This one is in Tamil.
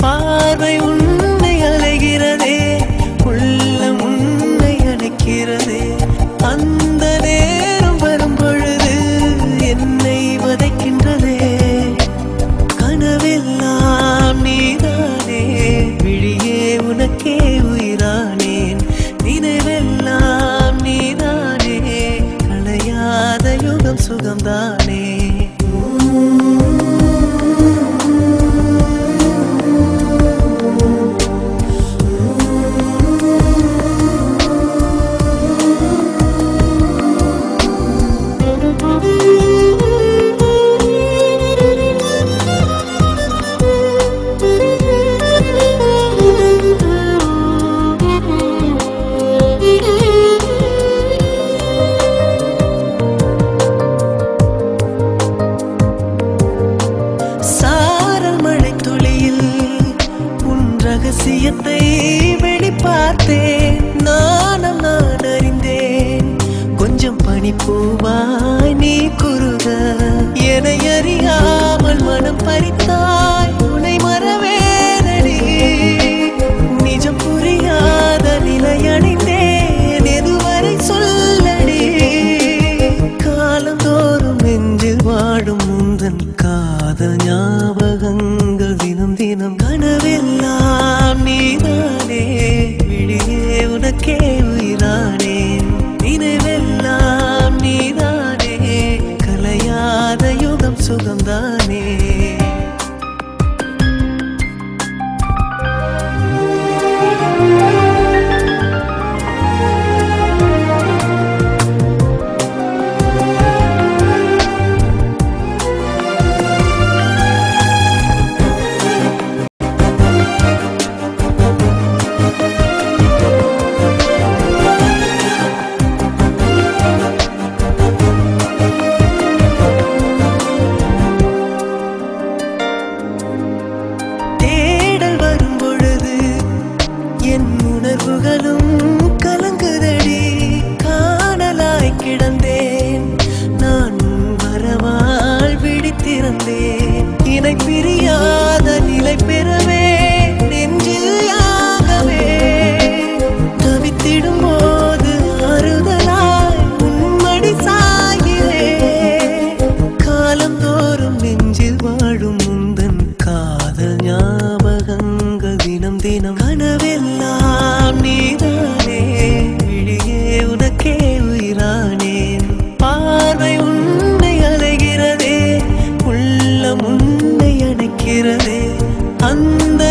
பார்வை உன்னை அலைகிறதே, உள்ளம் உன்னை அணைக்கிறதே. அந்த நேரம் வரும் பொழுது என்னை வதைக்கின்றதே. கனவெல்லாம் நீதானே, விழியே உனக்கே உயிரானேன். நினைவெல்லாம் நீதானே, களையாத யுகம் சுகம்தானே. ரகசியத்தை வெளிப்பார்த்தேன், நானும் நான் அறிந்தேன். கொஞ்சம் பனிப்பூவாய் நீ குறுக, என்னை அறியாமல் மனம் பறித்தாய். உன்னை மறவேனடி, நிஜம் புரியாத நிலையடைந்தேன். எதுவரை சொல்லடி, காலந்தோறும் நெஞ்சில் வாடும் முந்தன் காதல் ஞாபகங்கள் தினம் தினம். கனவெல்லாம் நீதானே, விழியே உனக்கே உயிரானேன். நினைவெல்லாம் நீதானே, கலையாத யுகம் சுகம்தானே. உணர்வுகளும் கலங்குதடி, காணலாய் கிடந்தேன் நான். வரவால் விழித்திருந்தேன், இணை பிரியாத நிலை பெறவே நெஞ்சில் யாகவே. தவித்திடும் போது ஆறுதலாய் உன்மடி சாயிலே. காலம் தோறும் நெஞ்சில் வாழும் முந்தன் காதல் ஞாபகங்கள் தினம் தினம். கனவெல்லாம் நீதானே, விழியே உனக்கே உயிரானேன். பார்வை உன்னை அலைகிறதே, உள்ளம் உன்னை அணைக்கிறதே. அந்த